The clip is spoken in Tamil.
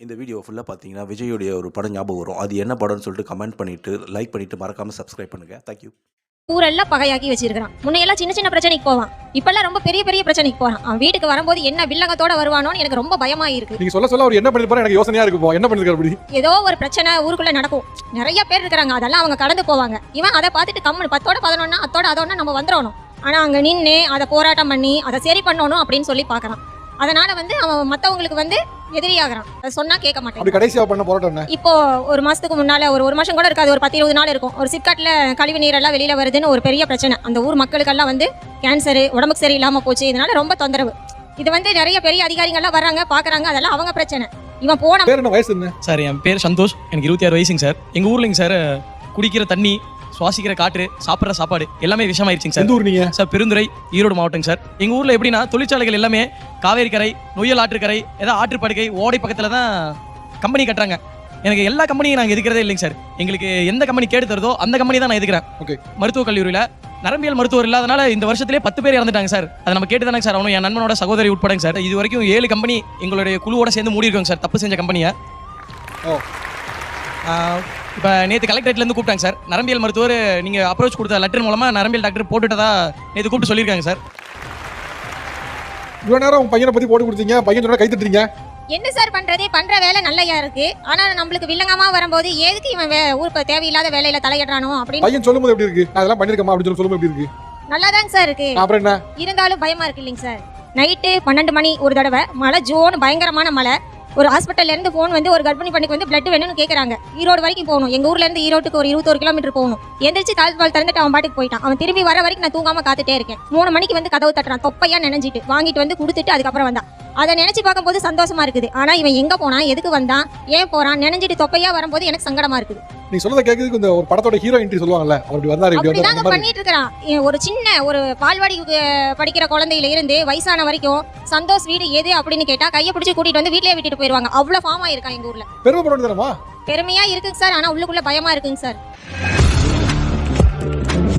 இந்த வீடியோ ஃபுல்லா பார்த்தீங்கன்னா, விஜயோடைய ஒரு படம் ஞாபகம் வரும். அது என்ன படம்னு சொல்லிட்டு கமெண்ட் பண்ணிட்டு, லைக் பண்ணிட்டு மறக்காம சப்ஸ்கிரைப் பண்ணுங்க. Thank you. ஊரெல்லாம் பகையாக்கி வச்சிருக்கான். முன்னையெல்லாம் சின்ன சின்ன பிரச்சனைக்கு போவான். இப்பெல்லாம் ரொம்ப பெரிய பெரிய பிரச்சனைக்கு போறான். அவன் வீட்டுக்கு வரும்போது என்ன வில்லங்கத்தோட வருவானோன்னு எனக்கு ரொம்ப பயமா இருக்கு. நீங்க சொல்ல அவர் என்ன பண்ணிருப்பாரு எனக்கு யோசனையா இருக்கு. என்ன பண்ணிருக்காரு அப்படி? ஏதோ ஒரு பிரச்சனை ஊருக்குள்ள நடக்கும். நிறைய பேர் இருக்காங்க. அதெல்லாம் அவங்க கடந்து போவாங்க. இவன் அதை பார்த்துட்டு கம்முனு 10ஓட 11 அத்தோட அதோட நம்ம வந்துடணும். ஆனா அங்க நின்று அதை போராட்டம் பண்ணி அதை சரி பண்ணணும் அப்படின்னு சொல்லி பார்க்கறான். அதனால அவன் மத்தவங்களுக்கு எதிரியாகிறான். அதை சொன்னா கேட்க மாட்டான். அப்படி கடைசியா பண்ண போராட்டம் என்ன? இப்போ ஒரு மாசத்துக்கு முன்னால ஒரு மாசம் கூட இருக்காது, ஒரு 10-20 நாள் இருக்கும். ஒரு சிப்காட்ல கழிவு நீர் எல்லாம் வெளியில வருதுன்னு ஒரு பெரிய பிரச்சனை. அந்த ஊர் மக்களுக்கெல்லாம் கேன்சர், உடம்புக்கு சரியில்லாம போச்சு. இதனால ரொம்ப தொந்தரவு. இது நிறைய பெரிய அதிகாரிகள்லாம் வர்றாங்க பாக்குறாங்க. அதெல்லாம் அவங்க பிரச்சனை. இவன் போன பேர் என்ன, வயசு என்ன? சார் என் பேர் சந்தோஷ். எனக்கு 26 வயசுங்க சார். எங்க ஊர்லங்க சார் குடிக்கிற தண்ணி, சுவாசிக்கிற காற்று, சாப்பிட்ற சாப்பாடு எல்லாமே விஷமாயிருச்சுங்க சார். எந்த ஊர் நீங்க? சார் பெருந்துறை, ஈரோடு மாவட்டங்க சார். எங்க ஊர்ல எப்படின்னா தொழிற்சாலைகள் எல்லாமே காவேரி கரை, நொய்யல் ஆற்றுக்கரை, ஏதாவது ஆற்றுப்படுகை, ஓடை பக்கத்துல தான் கம்பெனி கட்டுறாங்க. எனக்கு எல்லா கம்பெனியும் நாங்கள் எதுக்கிறதே இல்லைங்க சார். எங்களுக்கு எந்த கம்பெனி கேடு தருதோ அந்த கம்பெனி தான் நான் எதுக்கிறேன். ஓகே. மருத்துவக் கல்லூரியில் நரம்பியல் மருத்துவர் இல்லாதனால இந்த வருஷத்திலே 10 பேர் இறந்துட்டாங்க சார். அதை நம்ம கேட்டு தானே சார். அவனும் என் நண்பனோட சகோதரி உட்படங்க சார். இது வரைக்கும் 7 கம்பெனி எங்களுடைய குழுவோட சேர்ந்து மூடி இருக்காங்க சார், தப்பு செஞ்ச கம்பெனியை. இப்போ நேற்று கலெக்டரேட்லேருந்து கூப்பிட்டாங்க சார். நரம்பியல் மருத்துவர் நீங்கள் அப்ரோச் கொடுத்த லெட்டர் மூலமாக நரம்பியல் டாக்டர் போட்டுட்டதா நேற்று கூப்பிட்டு சொல்லியிருக்காங்க சார். இவ்வளோ நேரம் உங்க பையனை பற்றி போட்டு கொடுத்தீங்க, பையனோட கை தட்டுறீங்க. என்ன சார் பண்றது? பண்ற வேலை நல்லையா இருக்கு. ஆனா நம்மளுக்கு வில்லங்கமா வரும்போது எதுக்கு இவன் ஊருக்கு தேவையில்லாத வேலையில தலையிடுறானோ அப்படின்னு பையன் சொல்லும்போது எப்படி இருக்கு? நான் அதெல்லாம் பண்ணிருக்கமா அப்படின்னு சொல்லும்போது எப்படி இருக்கு? நல்லாதாங்க சார் இருக்கு. அப்புறம் என்ன? இருந்தாலும் பயமா இருக்கு இல்லைங்க சார். நைட்டு 12 மணி ஒரு தடவை மழை, ஜோன்னு பயங்கரமான மழை. ஒரு ஹாஸ்பிட்டல்ல இருந்து போன் ஒரு கர்ப்பிணி பெண்ணுக்கு பிளட் வேணும்னு கேட்கறாங்க. ஈரோடு வரைக்கும் போகணும். எங்க ஊர்ல இருந்து ஈரோட்டுக்கு ஒரு 21 கிலோமீட்டர் போகணும். எந்திரிச்சு தாழ்பால் திறந்துட்டு அவன் பாட்டுக்கு போயிட்டான். அவன் திரும்பி வர வரைக்கும் நான் தூங்காம காத்துட்டே இருக்கேன். 3 மணிக்கு கதவு தட்டுறான். தொப்பையா நினைஞ்சிட்டு வாங்கிட்டு கொடுத்துட்டு அதுக்கப்புறம் வந்தான். அதை நினைச்சு பார்க்கும்போது சந்தோஷமா இருக்குது. ஆனா இவன் எங்க போனான், எதுக்கு வந்தான், ஏன் போறான், நினைஞ்சிட்டு தொப்பையா வரும்போது எனக்கு சங்கடமா இருக்குது. நீ சொல்றத கேட்கிறதுக்கு இந்த ஒரு படத்தோட ஹீரோ என்ட்ரி சொல்லுவாங்கல்ல, அப்படி வந்தாரு. அப்படிதாங்க பண்ணிட்டு இருக்கான். ஒரு சின்ன ஒரு பால்வாடி படிக்கிற குழந்தையில இருந்து வயசான வரைக்கும் சந்தோஷ் வீடு எது அப்படின்னு கேட்டா கையை பிடிச்சி கூட்டிட்டு வீட்லயே விட்டுட்டு போயிருவாங்க. அவ்வளவு ஃபார்மா இருக்கான் எங்க ஊர்ல. பெருமைப்படணுமா? பெருமையா இருக்குங்க சார். ஆனா உள்ளுக்குள்ள பயமா இருக்குங்க சார்.